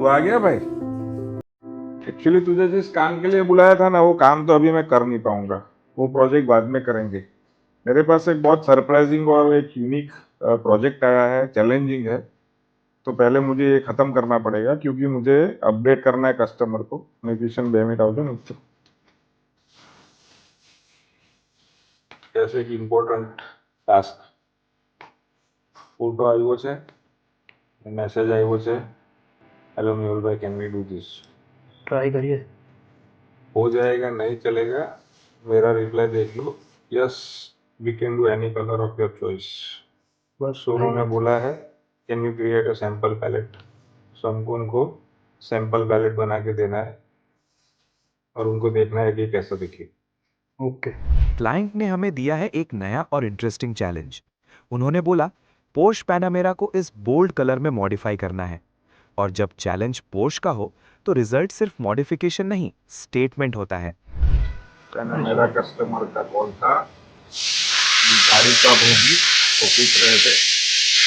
तू आ गया भाई। एक्चुअली तुझे जिस काम के लिए बुलाया था ना, वो काम तो अभी मैं कर नहीं पाऊंगा। वो प्रोजेक्ट बाद में करेंगे। मेरे पास एक बहुत सरप्राइजिंग और एक यूनिक प्रोजेक्ट आया है, चैलेंजिंग है। तो पहले मुझे ये खत्म करना पड़ेगा, क्योंकि मुझे अपडेट करना है कस्टमर को। म्यूजिशियन 2 मिनट आओ जो नीचे। जैसे कि इम्पोर्टेंट टास्क फोटो આવ્યો છે, મેસેજ આવ્યો છે, हेलो मेहुल भाई can we do this. Try करिए। हो जाएगा नहीं चलेगा, मेरा रिप्लाई देख लो। Yes we can do any colour of your choice. बस सो भाई उन्होंने बोला है can you create a sample palette. So हमको उनको सैंपल पैलेट बना के देना है और उनको देखना है कि कैसा दिखे। ओके। क्लाइंट ने हमें दिया है एक नया और इंटरेस्टिंग चैलेंज। उन्होंने बोला पोर्श पैनामेरा को इस बोल्ड कलर में मॉडिफाई करना है, और जब चैलेंज पोर्श का हो तो रिजल्ट सिर्फ मॉडिफिकेशन नहीं, स्टेटमेंट होता है। पैनामेरा कस्टमर का कॉल था, गाड़ी कब होगी वो पूछ रहे थे।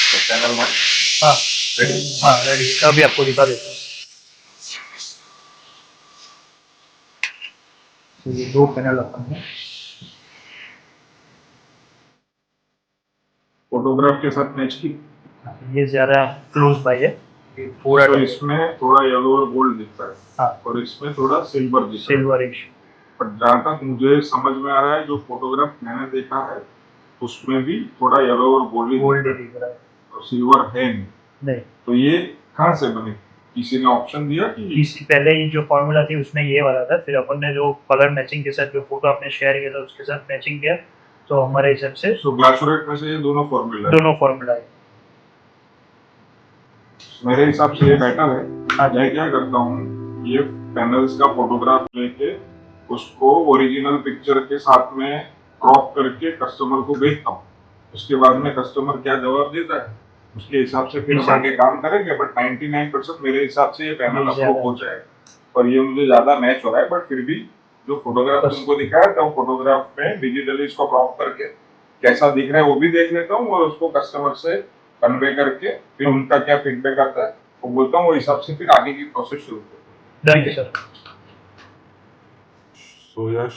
तो पैनल में हाँ रेडी। हाँ रेडी, अभी आपको दिखा देता हूँ। तो ये 2 पैनल अपन है। फोटोग्राफ के साथ मैच की। ये ज़्यादा क्लोज बाय है, ये पूरा तो इसमें थोड़ा येलो और गोल्ड दिखता है। हाँ, और इसमें थोड़ा सिल्वर दिखता है। सिल्वरिश। पर जहाँ तक मुझे समझ में आ रहा है, जो फोटोग्राफ मैंने देखा है उसमें भी थोड़ा येलो और गोल्ड गोल्ड दिख दिख रहा है। रहा है, और सिल्वर है नहीं। नहीं, तो ये कहाँ से बने? किसी ने ऑप्शन दिया कि इससे पहले ही जो फॉर्मूला थी उसमें ये वाला था, फिर अपन ने जो कलर मैचिंग के साथ जो फोटो आपने शेयर किया था उसके साथ मैचिंग किया, तो हमारे हिसाब से तो ग्लासोरेट में से ये दोनों फॉर्मूला है। दोनों फॉर्मूला है। मेरे हिसाब से ये बेटर है। मैं क्या करता हूँ, ये पैनल्स का फोटोग्राफ लेके उसको ओरिजिनल पिक्चर के साथ में क्रॉप करके कस्टमर को भेजता हूँ। उसके बाद में कस्टमर क्या जवाब देता है उसके हिसाब से फिर आगे काम करेंगे। बट 99% मेरे हिसाब से ये पैनल अप्रूव हो जाएगा। और ये मुझे ज्यादा मैच हो रहा है। बट फिर भी जो फोटोग्राफ तुमको दिखाया था, वो फोटोग्राफ में डिजिटली इसको क्रॉप करके कैसा दिख रहा है वो भी देख लेता हूँ, और उसको कस्टमर से कन्वे करके फिर उनका क्या फीडबैक आता है वो बोलता हूँ। वो हिसाब से फिर आगे की प्रोसेस शुरू करते हैं। Done sir. सो यश,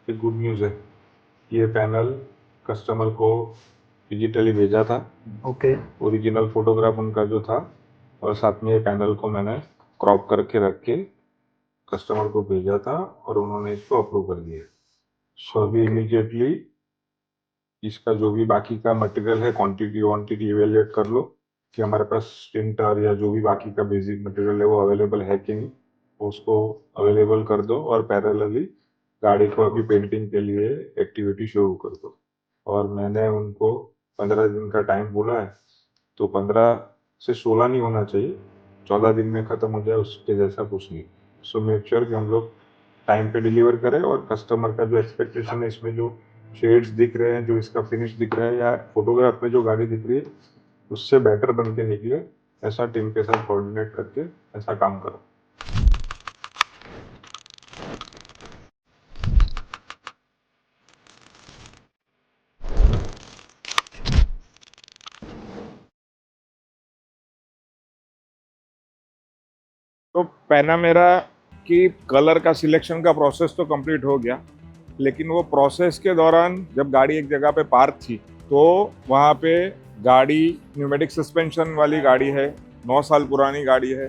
एक गुड न्यूज़ है। ये पैनल कस्टमर को डिजिटली भेजा था, ओके। ओरिजिनल फोटोग्राफ उनका जो था, और साथ में ये पैनल को मैंने क्रॉप करके रख के कस्टमर को भेजा था और उन्होंने इसको अप्रूव कर दिया। सो अभी इमीडिएटली इसका जो भी बाकी का मटेरियल है, क्वांटिटी वांटिटी इवेल्युएट कर लो कि हमारे पास स्टिंटर या जो भी बाकी का बेसिक मटेरियल है वो अवेलेबल है कि नहीं। उसको अवेलेबल कर दो और पैरेलली गाड़ी को अभी पेंटिंग के लिए एक्टिविटी शुरू कर दो। और मैंने उनको 15 दिन का टाइम बोला है, तो 15 से 16 नहीं होना चाहिए, 14 दिन में ख़त्म हो जाए उसके जैसा कुछ नहीं। सो मेक श्योर कि हम लोग टाइम पे डिलीवर करें, और कस्टमर का जो एक्सपेक्टेशन है, इसमें जो शेड्स दिख रहे हैं, जो इसका फिनिश दिख रहा है, या फोटोग्राफ में जो गाड़ी दिख रही है उससे बेटर बन के निकले, ऐसा टीम के साथ कोऑर्डिनेट करके ऐसा काम करो। तो पैनामेरा की कलर का सिलेक्शन का प्रोसेस तो कंप्लीट हो गया, लेकिन वो प्रोसेस के दौरान जब गाड़ी एक जगह पे पार्क थी, तो वहाँ पे गाड़ी न्यूमेटिक सस्पेंशन वाली गाड़ी है, 9 साल पुरानी गाड़ी है।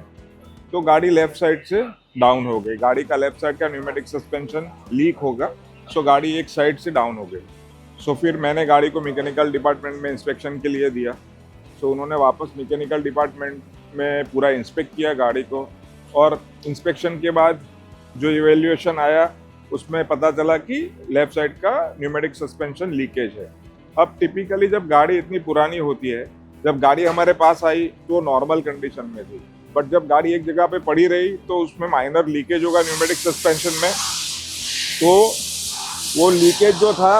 तो गाड़ी लेफ्ट साइड से डाउन हो गई। गाड़ी का लेफ्ट साइड का न्यूमेटिक सस्पेंशन लीक होगा, सो गाड़ी एक साइड से डाउन हो गई। सो फिर मैंने गाड़ी को मैकेनिकल डिपार्टमेंट में इंस्पेक्शन के लिए दिया। सो उन्होंने वापस मैकेनिकल डिपार्टमेंट में पूरा इंस्पेक्ट किया गाड़ी को, और इंस्पेक्शन के बाद जो इवेल्युएशन आया उसमें पता चला कि लेफ्ट साइड का न्यूमेटिक सस्पेंशन लीकेज है। अब टिपिकली जब गाड़ी इतनी पुरानी होती है, जब गाड़ी हमारे पास आई तो नॉर्मल कंडीशन में थी, बट जब गाड़ी एक जगह पे पड़ी रही तो उसमें माइनर लीकेज होगा न्यूमेटिक सस्पेंशन में। तो वो लीकेज जो था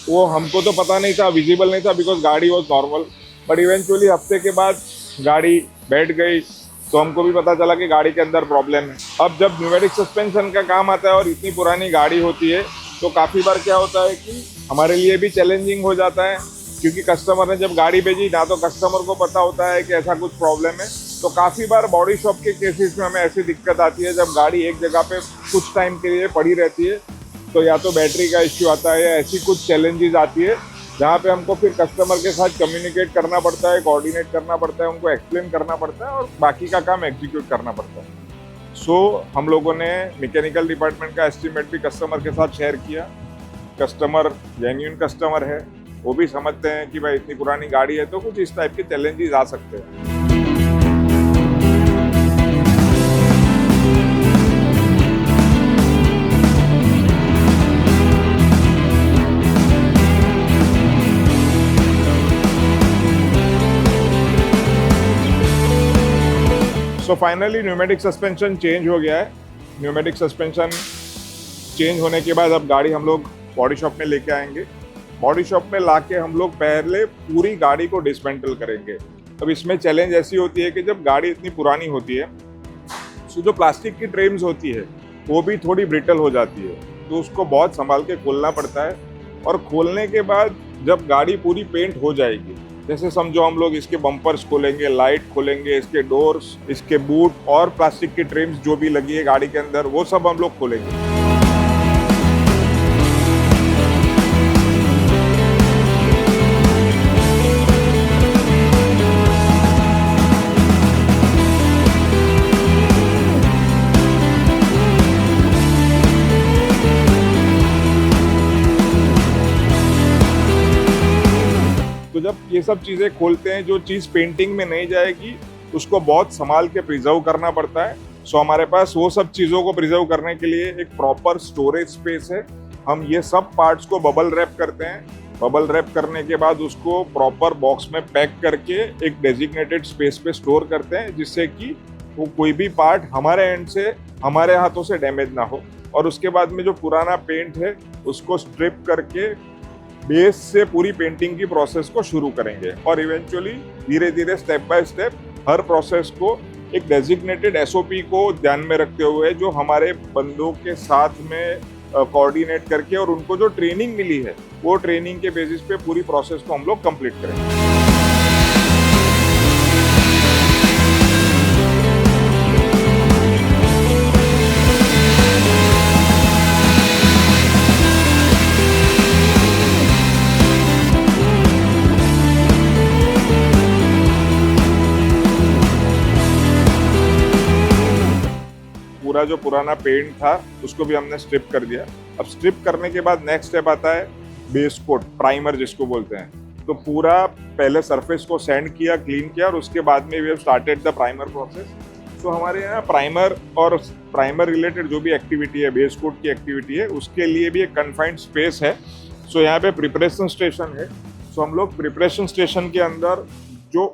वो हमको तो पता नहीं था, विजिबल नहीं था, बिकॉज गाड़ी वॉज नॉर्मल। बट इवेंचुअली हफ्ते के बाद गाड़ी बैठ गई तो हमको भी पता चला कि गाड़ी के अंदर प्रॉब्लम है। अब जब न्यूमेटिक सस्पेंशन का काम आता है और इतनी पुरानी गाड़ी होती है, तो काफ़ी बार क्या होता है कि हमारे लिए भी चैलेंजिंग हो जाता है, क्योंकि कस्टमर ने जब गाड़ी भेजी ना तो कस्टमर को पता होता है कि ऐसा कुछ प्रॉब्लम है, तो काफ़ी बार बॉडी शॉप के केसेस में हमें ऐसी दिक्कत आती है जब गाड़ी एक जगह पे कुछ टाइम के लिए पड़ी रहती है, तो या तो बैटरी का इश्यू आता है या ऐसी कुछ चैलेंजेस आती है जहाँ पे हमको फिर कस्टमर के साथ कम्युनिकेट करना पड़ता है, कोऑर्डिनेट करना पड़ता है, उनको एक्सप्लेन करना पड़ता है और बाकी का काम एग्जीक्यूट करना पड़ता है। हम लोगों ने मैकेनिकल डिपार्टमेंट का एस्टीमेट भी कस्टमर के साथ शेयर किया। कस्टमर जेन्युइन कस्टमर है, वो भी समझते हैं कि भाई इतनी पुरानी गाड़ी है तो कुछ इस टाइप के चैलेंजेस आ सकते हैं। So finally pneumatic suspension change हो गया है। न्यूमेटिक सस्पेंशन चेंज होने के बाद अब गाड़ी हम लोग बॉडी शॉप में लेके आएंगे। बॉडी शॉप में लाके हम लोग पहले पूरी गाड़ी को डिसमेंटल करेंगे। अब इसमें चैलेंज ऐसी होती है कि जब गाड़ी इतनी पुरानी होती है तो जो प्लास्टिक की ट्रिम्स होती है वो भी थोड़ी ब्रिटल हो जाती है, तो उसको बहुत संभाल के खोलना पड़ता है। और खोलने के बाद जब गाड़ी पूरी पेंट हो जाएगी, जैसे समझो हम लोग इसके बम्पर्स खोलेंगे, लाइट खोलेंगे, इसके डोर्स, इसके बूट और प्लास्टिक की ट्रिम्स जो भी लगी है गाड़ी के अंदर, वो सब हम लोग खोलेंगे। तो जब ये सब चीज़ें खोलते हैं, जो चीज़ पेंटिंग में नहीं जाएगी उसको बहुत संभाल के प्रिजर्व करना पड़ता है। हमारे पास वो सब चीज़ों को प्रिजर्व करने के लिए एक प्रॉपर स्टोरेज स्पेस है। हम ये सब पार्ट्स को बबल रैप करते हैं। बबल रैप करने के बाद उसको प्रॉपर बॉक्स में पैक करके एक डेजिग्नेटेड स्पेस पे स्टोर करते हैं, जिससे कि वो कोई भी पार्ट हमारे एंड से, हमारे हाथों से डैमेज ना हो। और उसके बाद में जो पुराना पेंट है उसको स्ट्रिप करके बेस से पूरी पेंटिंग की प्रोसेस को शुरू करेंगे और इवेंचुअली धीरे धीरे step by step her process को एक डेजिग्नेटेड एसओपी को ध्यान में रखते हुए, जो हमारे बंदों के साथ में कोऑर्डिनेट करके और उनको जो ट्रेनिंग मिली है वो ट्रेनिंग के बेसिस पे पूरी प्रोसेस को हम लोग कंप्लीट करेंगे। पूरा जो पुराना पेंट था उसको भी हमने स्ट्रिप कर दिया। अब स्ट्रिप करने के बाद नेक्स्ट स्टेप आता है बेस कोट, प्राइमर जिसको बोलते हैं। तो पूरा पहले सरफेस को सैंड किया, क्लीन किया और उसके बाद में we have started the primer process. हमारे यहाँ प्राइमर और प्राइमर रिलेटेड जो भी एक्टिविटी है, बेस कोट की एक्टिविटी है, उसके लिए भी एक कन्फाइंड स्पेस है। यहाँ पे प्रिपरेशन स्टेशन है। हम लोग प्रिपरेशन स्टेशन के अंदर जो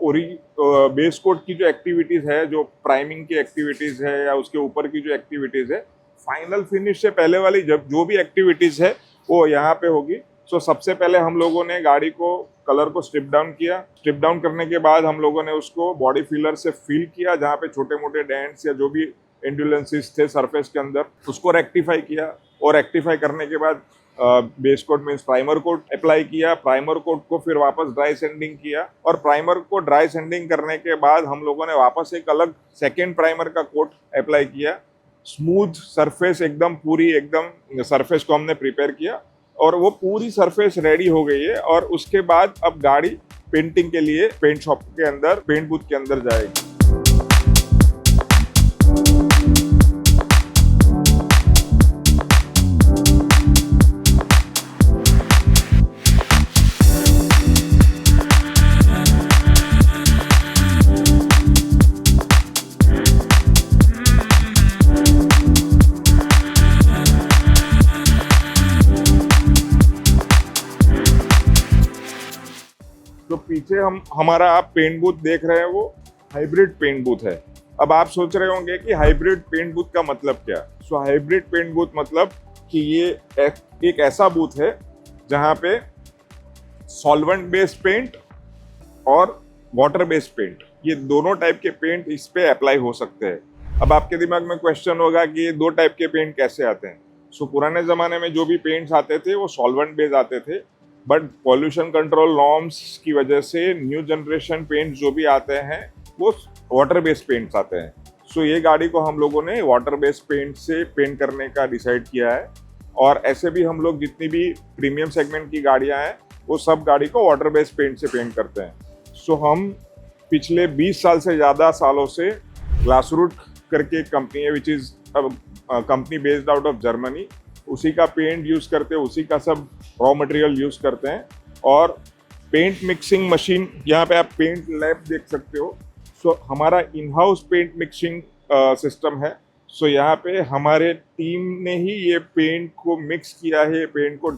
बेस कोट की जो एक्टिविटीज़ है, जो प्राइमिंग की एक्टिविटीज़ है या उसके ऊपर की जो एक्टिविटीज़ है, फाइनल फिनिश से पहले वाली जो भी एक्टिविटीज़ है वो यहाँ पे होगी। सबसे पहले हम लोगों ने गाड़ी को कलर को स्ट्रिप डाउन किया। स्ट्रिप डाउन करने के बाद हम लोगों ने उसको बॉडी फिलर से फिल किया, जहाँ पे छोटे मोटे डेंट्स या जो भी इंडुलेंसेस थे सरफेस के अंदर, उसको रेक्टिफाई किया। और रेक्टिफाई करने के बाद base coat means primer coat apply किया। प्राइमर कोट को फिर वापस ड्राई सैंडिंग किया और प्राइमर को ड्राई सैंडिंग करने के बाद हम लोगों ने वापस एक अलग सेकेंड प्राइमर का कोट अप्लाई किया। स्मूथ सरफेस, एकदम पूरी एकदम सरफेस को हमने प्रिपेयर किया और वो पूरी सरफेस रेडी हो गई है। और उसके बाद अब गाड़ी पेंटिंग के लिए पेंट शॉप के अंदर, पेंट बूथ के अंदर जाएगी। तो पीछे हमारा आप पेंट बूथ देख रहे हैं वो हाइब्रिड पेंट बूथ है। अब आप सोच रहे होंगे कि हाइब्रिड पेंट बूथ का मतलब क्या। हाइब्रिड पेंट बूथ मतलब कि ये एक ऐसा बूथ है जहाँ पे सॉल्वेंट बेस्ड पेंट और वाटर बेस्ड पेंट, ये दोनों टाइप के पेंट इस पे अप्लाई हो सकते हैं। अब आपके दिमाग में क्वेश्चन होगा कि ये दो टाइप के पेंट कैसे आते हैं। पुराने ज़माने में जो भी पेंट्स आते थे वो सॉल्वेंट बेस्ड आते थे, बट पॉल्यूशन कंट्रोल नॉर्म्स की वजह से न्यू जनरेशन पेंट जो भी आते हैं वो वाटर बेस्ड पेंट्स आते हैं। सो ये गाड़ी को हम लोगों ने वाटर बेस्ड पेंट से पेंट करने का डिसाइड किया है। और ऐसे भी हम लोग जितनी भी प्रीमियम सेगमेंट की गाड़ियां हैं वो सब गाड़ी को वाटर बेस्ड पेंट से पेंट करते हैं। सो हम पिछले 20 साल से ज़्यादा सालों से ग्लासरूट करके एक कंपनी है which is company based out of Germany, उसी का पेंट यूज़ करते हैं, उसी का सब रॉ मटेरियल यूज़ करते हैं। और पेंट मिक्सिंग मशीन, यहाँ पे आप पेंट लैब देख सकते हो। सो हमारा in house paint mixing system है। सो यहाँ पे हमारे टीम ने ही ये पेंट को मिक्स किया है, ये पेंट को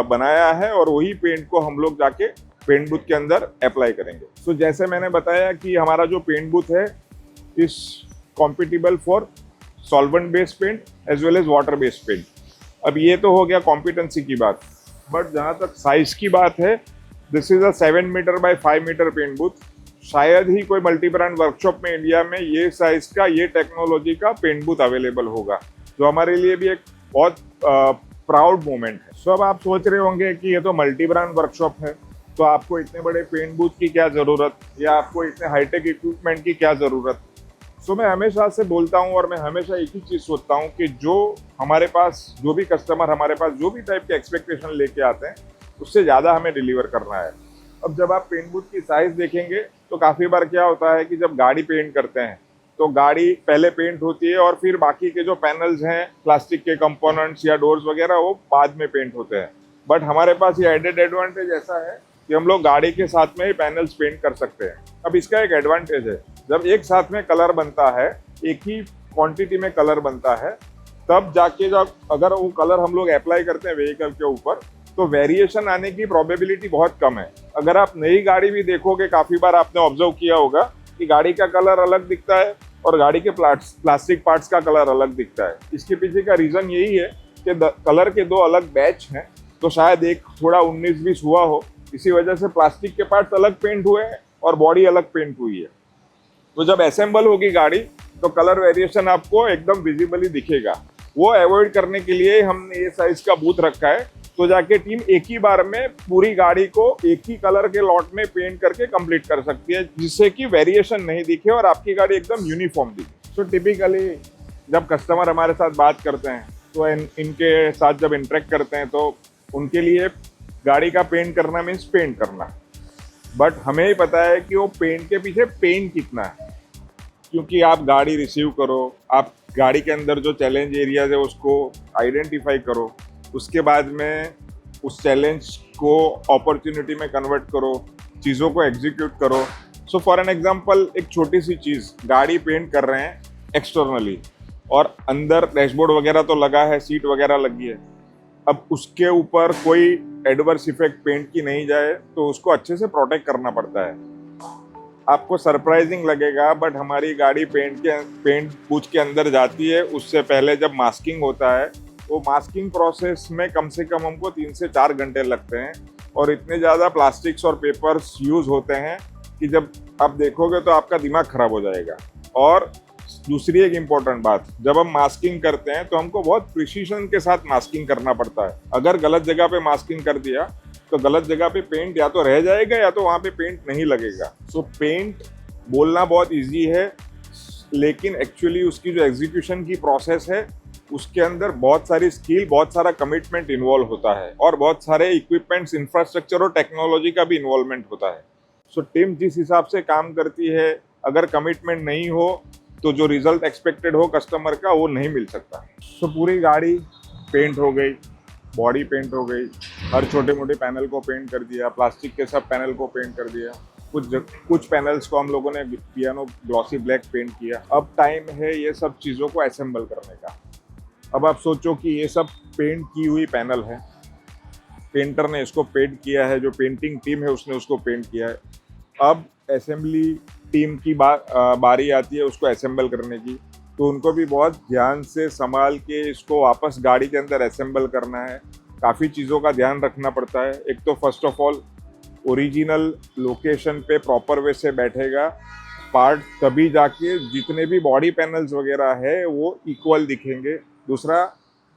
बनाया है और वही पेंट को हम लोग जाके पेंट बूथ के अंदर अप्लाई करेंगे। सो जैसे मैंने बताया कि हमारा जो पेंट बूथ है is compatible for solvent based paint as well as water based paint. अब ये तो हो गया कॉम्पिटेंसी की बात, बट जहाँ तक साइज की बात है, this is a 7 metre by 5 metre paint booth. शायद ही कोई मल्टी ब्रांड वर्कशॉप में इंडिया में ये साइज का, ये टेक्नोलॉजी का पेंट बूथ अवेलेबल होगा, जो हमारे लिए भी एक बहुत प्राउड मोमेंट है। सो अब आप सोच रहे होंगे कि ये तो मल्टी ब्रांड वर्कशॉप है, तो आपको इतने बड़े पेंट बूथ की क्या ज़रूरत, या आपको इतने हाईटेक इक्विपमेंट की क्या ज़रूरत। सो मैं हमेशा से बोलता हूँ और मैं हमेशा एक ही चीज़ सोचता हूँ कि जो हमारे पास, जो भी कस्टमर हमारे पास जो भी टाइप के एक्सपेक्टेशन लेके आते हैं, उससे ज़्यादा हमें डिलीवर करना है। अब जब आप पेंट बूथ की साइज़ देखेंगे तो काफ़ी बार क्या होता है कि जब गाड़ी पेंट करते हैं तो गाड़ी पहले पेंट होती है और फिर बाकी के जो पैनल्स हैं, प्लास्टिक के कंपोनेंट्स या डोर्स वगैरह, वो बाद में पेंट होते हैं। बट हमारे पास ये एडेड एडवांटेज ऐसा है कि हम लोग गाड़ी के साथ में ही पैनल्स पेंट कर सकते हैं। अब इसका एक एडवांटेज है, जब एक साथ में कलर बनता है, एक ही क्वांटिटी में कलर बनता है, तब जाके जब अगर वो कलर हम लोग अप्लाई करते हैं व्हीकल के ऊपर, तो वेरिएशन आने की प्रोबेबिलिटी बहुत कम है। अगर आप नई गाड़ी भी देखोगे, काफ़ी बार आपने ऑब्जर्व किया होगा कि गाड़ी का कलर अलग दिखता है और गाड़ी के प्लास्टिक पार्ट्स का कलर अलग दिखता है। इसके पीछे का रीज़न यही है कि कलर के 2 अलग बैच हैं, तो शायद एक थोड़ा 19-20 हुआ हो, इसी वजह से प्लास्टिक के पार्ट्स अलग पेंट हुए हैं और बॉडी अलग पेंट हुई है। तो जब असेंबल होगी गाड़ी तो कलर वेरिएशन आपको एकदम विजिबली दिखेगा। वो अवॉइड करने के लिए हमने ये साइज का बूथ रखा है, तो जाके टीम एक ही बार में पूरी गाड़ी को एक ही कलर के लॉट में पेंट करके कंप्लीट कर सकती है, जिससे कि वेरिएशन नहीं दिखे और आपकी गाड़ी एकदम यूनिफॉर्म दिखे। तो टिपिकली जब कस्टमर हमारे साथ बात करते हैं तो इनके साथ जब इंटरेक्ट करते हैं तो उनके लिए गाड़ी का पेंट करना मीन्स पेंट करना, बट हमें ही पता है कि वो पेंट के पीछे पेन कितना है। क्योंकि आप गाड़ी रिसीव करो, आप गाड़ी के अंदर जो चैलेंज एरियाज है उसको आइडेंटिफाई करो, उसके बाद में उस चैलेंज को अपॉर्चुनिटी में कन्वर्ट करो, चीज़ों को एग्जीक्यूट करो। सो फॉर एन एग्जांपल, एक छोटी सी चीज़, गाड़ी पेंट कर रहे हैं एक्सटर्नली और अंदर डैशबोर्ड वगैरह तो लगा है, सीट वगैरह लगी है। अब उसके ऊपर कोई एडवर्स इफेक्ट पेंट की नहीं जाए तो उसको अच्छे से प्रोटेक्ट करना पड़ता है। आपको सरप्राइजिंग लगेगा, बट हमारी गाड़ी पेंट बूथ के अंदर जाती है, उससे पहले जब मास्किंग होता है, वो मास्किंग प्रोसेस में कम से कम हमको 3 से 4 घंटे लगते हैं और इतने ज़्यादा प्लास्टिक्स और पेपर्स यूज़ होते हैं कि जब आप देखोगे तो आपका दिमाग खराब हो जाएगा। और दूसरी एक इम्पॉर्टेंट बात, जब हम मास्किंग करते हैं तो हमको बहुत प्रिसीजन के साथ मास्किंग करना पड़ता है। अगर गलत जगह पे मास्किंग कर दिया तो गलत जगह पे पेंट या तो रह जाएगा या तो वहाँ पे पेंट नहीं लगेगा। सो पेंट बोलना बहुत ईजी है, लेकिन एक्चुअली उसकी जो एग्जीक्यूशन की प्रोसेस है उसके अंदर बहुत सारी स्किल, बहुत सारा कमिटमेंट इन्वॉल्व होता है और बहुत सारे इक्विपमेंट्स, इंफ्रास्ट्रक्चर और टेक्नोलॉजी का भी इन्वॉल्वमेंट होता है। सो टीम जिस हिसाब से काम करती है, अगर कमिटमेंट नहीं हो तो जो रिजल्ट एक्सपेक्टेड हो कस्टमर का वो नहीं मिल सकता। सो पूरी गाड़ी पेंट हो गई, बॉडी पेंट हो गई, हर छोटे मोटे पैनल को पेंट कर दिया, प्लास्टिक के सब पैनल को पेंट कर दिया, कुछ पैनल्स को हम लोगों ने पियानो ग्लॉसी ब्लैक पेंट किया। अब टाइम है ये सब चीज़ों को असेंबल करने का। अब आप सोचो कि ये सब पेंट की हुई पैनल है, पेंटर ने इसको पेंट किया है, जो पेंटिंग टीम है उसने उसको पेंट किया है। अब असेंबली टीम की बारी आती है उसको असेंबल करने की, तो उनको भी बहुत ध्यान से संभाल के इसको वापस गाड़ी के अंदर असेंबल करना है। काफ़ी चीज़ों का ध्यान रखना पड़ता है। एक तो first of all original location पे प्रॉपर वे से बैठेगा पार्ट, तभी जाके जितने भी बॉडी पैनल्स वगैरह है वो इक्वल दिखेंगे। दूसरा,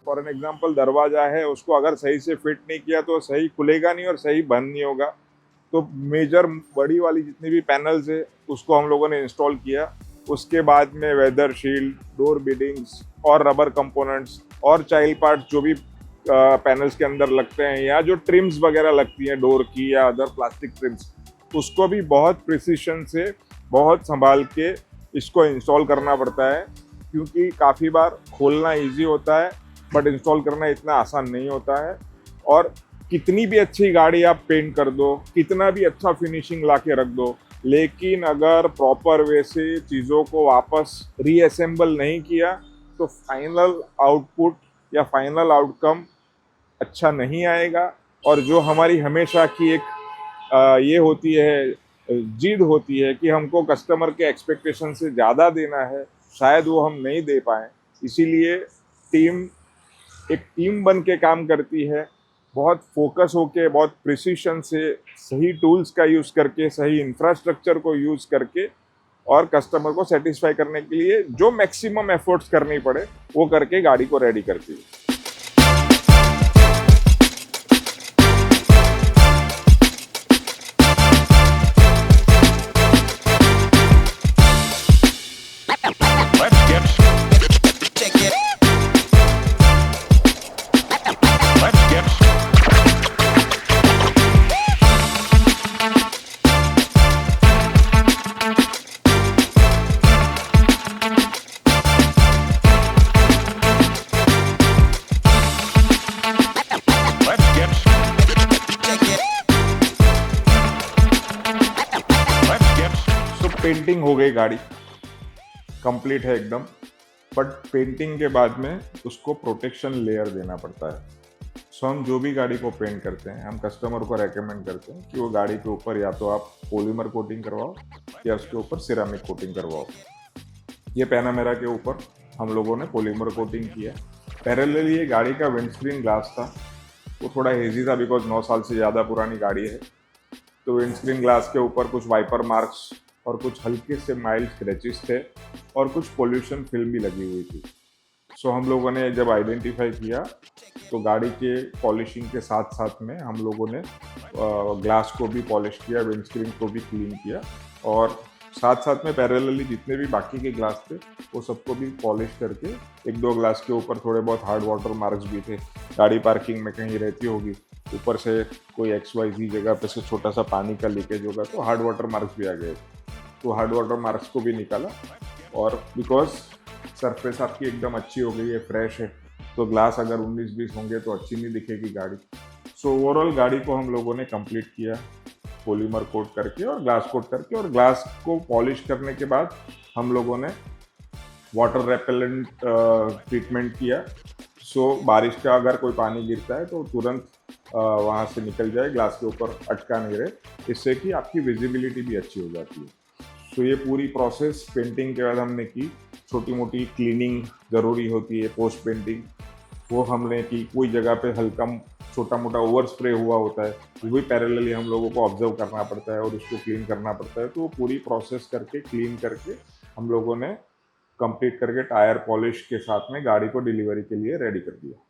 फॉर एन एग्जांपल दरवाज़ा है, उसको अगर सही से फिट नहीं किया तो सही खुलेगा नहीं और सही बंद नहीं होगा। तो मेजर बड़ी वाली जितनी भी पैनल्स है उसको हम लोगों ने इंस्टॉल किया। उसके बाद में वेदर शील्ड, डोर बीडिंग्स और रबर कंपोनेंट्स और चाइल्ड पार्ट्स जो भी पैनल्स के अंदर लगते हैं, या जो ट्रिम्स वगैरह लगती हैं डोर की या अदर प्लास्टिक ट्रिम्स, उसको भी बहुत प्रिसीशन से, बहुत संभाल के इसको इंस्टॉल करना पड़ता है, क्योंकि काफ़ी बार खोलना इजी होता है बट इंस्टॉल करना इतना आसान नहीं होता है। और कितनी भी अच्छी गाड़ी आप पेंट कर दो, कितना भी अच्छा फिनिशिंग ला के रख दो, लेकिन अगर प्रॉपर वे से चीज़ों को वापस रीअसेंबल नहीं किया तो फाइनल आउटपुट या फाइनल आउटकम अच्छा नहीं आएगा। और जो हमारी हमेशा की एक ये होती है, जिद होती है कि हमको कस्टमर के एक्सपेक्टेशन से ज़्यादा देना है, शायद वो हम नहीं दे पाएँ। इसीलिए एक टीम बन के काम करती है, बहुत फोकस होके, बहुत प्रिसीशन से, सही टूल्स का यूज़ करके, सही इंफ्रास्ट्रक्चर को यूज़ करके, और कस्टमर को सेटिस्फाई करने के लिए जो मैक्सिमम एफर्ट्स करनी पड़े वो करके गाड़ी को रेडी करती है। पेंटिंग हो गई, गाड़ी कंप्लीट है एकदम, बट पेंटिंग के बाद में उसको प्रोटेक्शन लेयर देना पड़ता है। सो हम जो भी गाड़ी को पेंट करते हैं, हम कस्टमर को रेकमेंड करते हैं कि वो गाड़ी के ऊपर या तो आप पॉलीमर कोटिंग करवाओ या उसके ऊपर सिरामिक कोटिंग करवाओ। ये पैनामेरा के ऊपर हम लोगों ने पॉलीमर कोटिंग किया। पैरेलली ये गाड़ी का विंडस्क्रीन ग्लास था, वो थोड़ा हेजी था बिकॉज 9 साल से ज़्यादा पुरानी गाड़ी है। तो विंडस्क्रीन ग्लास के ऊपर कुछ वाइपर मार्क्स और कुछ हल्के से माइल्ड स्क्रैचेस थे और कुछ पोल्यूशन फिल्म भी लगी हुई थी। सो हम लोगों ने जब आइडेंटिफाई किया तो गाड़ी के पॉलिशिंग के साथ साथ में हम लोगों ने ग्लास को भी पॉलिश किया, विंडस्क्रीन को भी क्लीन किया, और साथ साथ में पैरेलली जितने भी बाकी के ग्लास थे वो सबको भी पॉलिश करके, 1-2 ग्लास के ऊपर थोड़े बहुत हार्ड वाटर मार्क्स भी थे। गाड़ी पार्किंग में कहीं रहती होगी, ऊपर से कोई XYZ जगह पे से छोटा सा पानी का लीकेज होगा तो हार्ड वाटर मार्क्स भी आ गए। तो हार्ड वाटर मार्क्स को भी निकाला, और बिकॉज सरफेस आपकी एकदम अच्छी हो गई है, फ्रेश है, तो ग्लास अगर 19-20 होंगे तो अच्छी नहीं दिखेगी गाड़ी। सो ओवरऑल गाड़ी को हम लोगों ने कंप्लीट किया पॉलीमर कोट करके और ग्लास कोट करके, और ग्लास को पॉलिश करने के बाद हम लोगों ने वाटर रेपेलेंट ट्रीटमेंट किया। सो बारिश का अगर कोई पानी गिरता है तो तुरंत वहाँ से निकल जाए, ग्लास के ऊपर अटका नहीं रहे, इससे कि आपकी विजिबिलिटी भी अच्छी हो जाती है। सो ये पूरी प्रोसेस पेंटिंग के बाद हमने की। छोटी मोटी क्लीनिंग ज़रूरी होती है पोस्ट पेंटिंग, वो हमने की। कोई जगह पे हल्का छोटा मोटा ओवर स्प्रे हुआ होता है, वो भी पैरेलली हम लोगों को ऑब्जर्व करना पड़ता है और उसको क्लीन करना पड़ता है। तो पूरी प्रोसेस करके, क्लीन करके हम लोगों ने कंप्लीट करके टायर पॉलिश के साथ में गाड़ी को डिलीवरी के लिए रेडी कर दिया।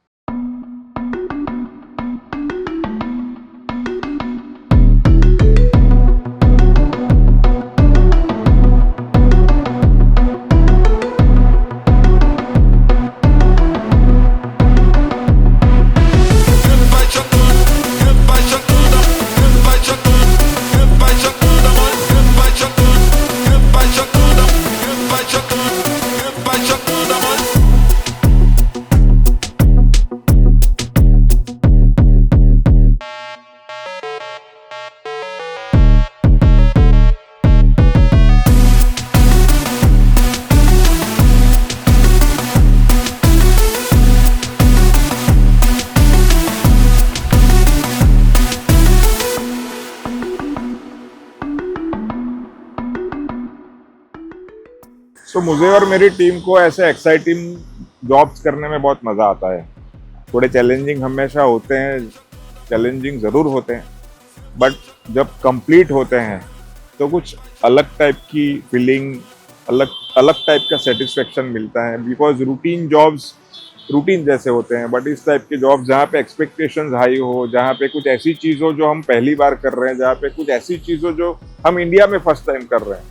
तो मुझे और मेरी टीम को ऐसे एक्साइटिंग जॉब्स करने में बहुत मज़ा आता है। थोड़े चैलेंजिंग हमेशा होते हैं, चैलेंजिंग ज़रूर होते हैं, बट जब कंप्लीट होते हैं तो कुछ अलग टाइप की फीलिंग, अलग टाइप का सेटिस्फेक्शन मिलता है। बिकॉज रूटीन जॉब्स रूटीन जैसे होते हैं, बट इस टाइप के जॉब जहाँ पे एक्सपेक्टेशंस हाई हो, जहाँ पे कुछ ऐसी चीज़ हो जो हम पहली बार कर रहे हैं, जहाँ पे कुछ ऐसी चीज़ हो जो हम इंडिया में फर्स्ट टाइम कर रहे हैं,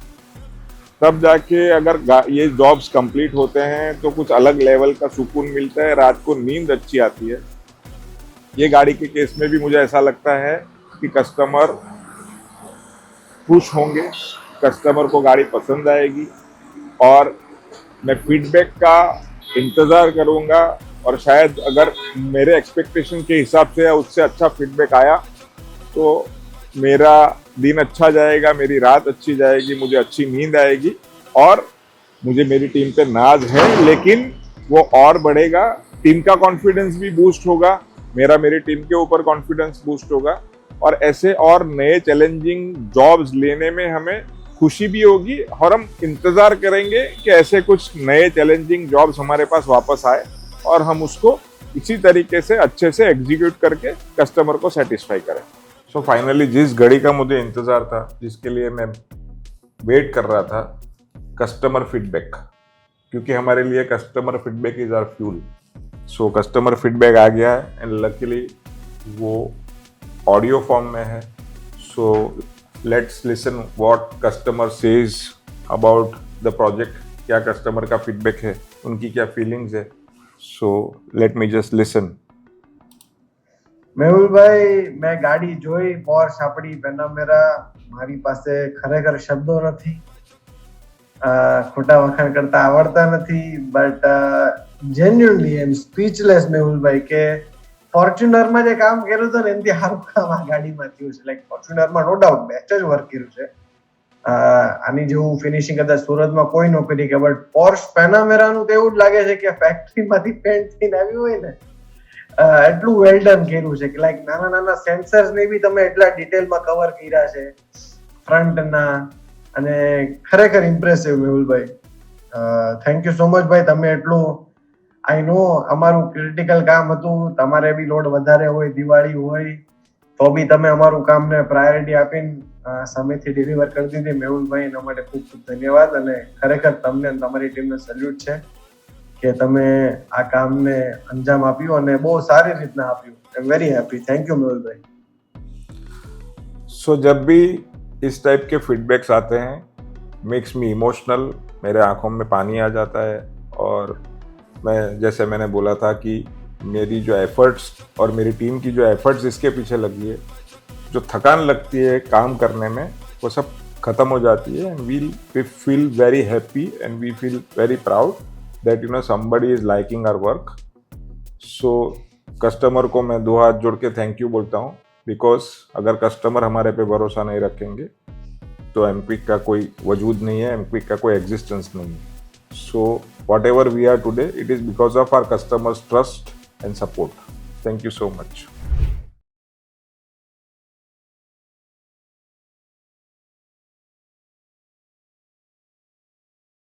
तब जाके अगर ये जॉब्स कंप्लीट होते हैं तो कुछ अलग लेवल का सुकून मिलता है, रात को नींद अच्छी आती है। ये गाड़ी के केस में भी मुझे ऐसा लगता है कि कस्टमर खुश होंगे, कस्टमर को गाड़ी पसंद आएगी और मैं फीडबैक का इंतज़ार करूंगा, और शायद अगर मेरे एक्सपेक्टेशन के हिसाब से या उससे अच्छा फीडबैक आया तो मेरा दिन अच्छा जाएगा, मेरी रात अच्छी जाएगी, मुझे अच्छी नींद आएगी और मुझे मेरी टीम पे नाज है, लेकिन वो और बढ़ेगा। टीम का कॉन्फिडेंस भी बूस्ट होगा, मेरा मेरी टीम के ऊपर कॉन्फिडेंस बूस्ट होगा और ऐसे और नए चैलेंजिंग जॉब्स लेने में हमें खुशी भी होगी और हम इंतज़ार करेंगे कि ऐसे कुछ नए चैलेंजिंग जॉब्स हमारे पास वापस आए और हम उसको इसी तरीके से अच्छे से एग्जीक्यूट करके कस्टमर को सेटिस्फाई करें। सो फाइनली जिस घड़ी का मुझे इंतज़ार था, जिसके लिए मैं वेट कर रहा था, कस्टमर फीडबैक, क्योंकि हमारे लिए customer feedback is our fuel. So customer feedback आ गया है एंड लकीली वो ऑडियो फॉर्म में है। So let's listen what customer says about the project. क्या कस्टमर का फीडबैक है, उनकी क्या फीलिंग्स है। So let me just listen. મેહુલભાઈ, મેં ગાડી જોઈ પોર્શ આપણી પેનામેરા, મારી પાસે ખરેખર શબ્દો નથી. ખોટા વખાણ કરતા આવડતા નથી, બટ જેન્યુઅનલી એમ સ્પીચલેસ મેહુલભાઈ કે ફોર્ચ્યુનરમાં જે કામ કર્યું હતું ને એનાથી સારું કામ આ ગાડીમાં થયું છે. લાઈક ફોર્ચ્યુનરમાં નો ડાઉટ બેસ્ટ જ વર્ક કર્યું છે. આની જેવું ફિનિશિંગ કદાચ સુરતમાં કોઈ નો કરી કે, બટ પોર્શ પેનામેરાનું તો એવું જ લાગે છે કે ફેક્ટરીમાંથી પેન્ટ થઈને આવ્યું હોય ને એટલું વેલ ડન કર્યું છે કે લાઈક નાના નાના સેન્સર્સ ને બી તમે એટલા ડિટેલમાં કવર કર્યા છે ફ્રન્ટના, અને ખરેખર impressive Mehulbhai. Thank you so much ભાઈ. તમે એટલું, આઈ નો અમારું ક્રિટિકલ કામ હતું, તમારે બી લોડ વધારે હોય, દિવાળી હોય, તો બી તમે અમારું કામને પ્રાયોરિટી આપીને સમયથી ડિલિવર કરી દીધી. મેહુલભાઈ, એના માટે ખૂબ ખૂબ ધન્યવાદ અને ખરેખર તમને તમારી ટીમને સલ્યુટ છે કે તમે આ કામને અંજામ આપ્યું અને બહુ સારી રીતના આપ્યું. I am very happy. Thank you મેહુલભાઈ. सो जब भी इस टाइप के फीडबैक्स आते हैं, मेक्स मी इमोशनल, मेरे आंखों में पानी आ जाता है और मैं, जैसे मैंने बोला था कि मेरी जो एफर्ट्स और मेरी टीम की जो एफर्ट्स इसके पीछे लगी है, जो थकान लगती है काम करने में, वो सब ख़त्म हो जाती है and we feel very happy and we feel very proud that somebody is liking our work. So customer को मैं दो हाथ जोड़ के थैंक यू बोलता हूँ, बिकॉज अगर कस्टमर हमारे पे भरोसा नहीं रखेंगे तो एमक्विक का कोई वजूद नहीं है, एमक्विक का कोई एग्जिस्टेंस नहीं है. So whatever we are today, it is because of our customers trust and support. Thank you so much.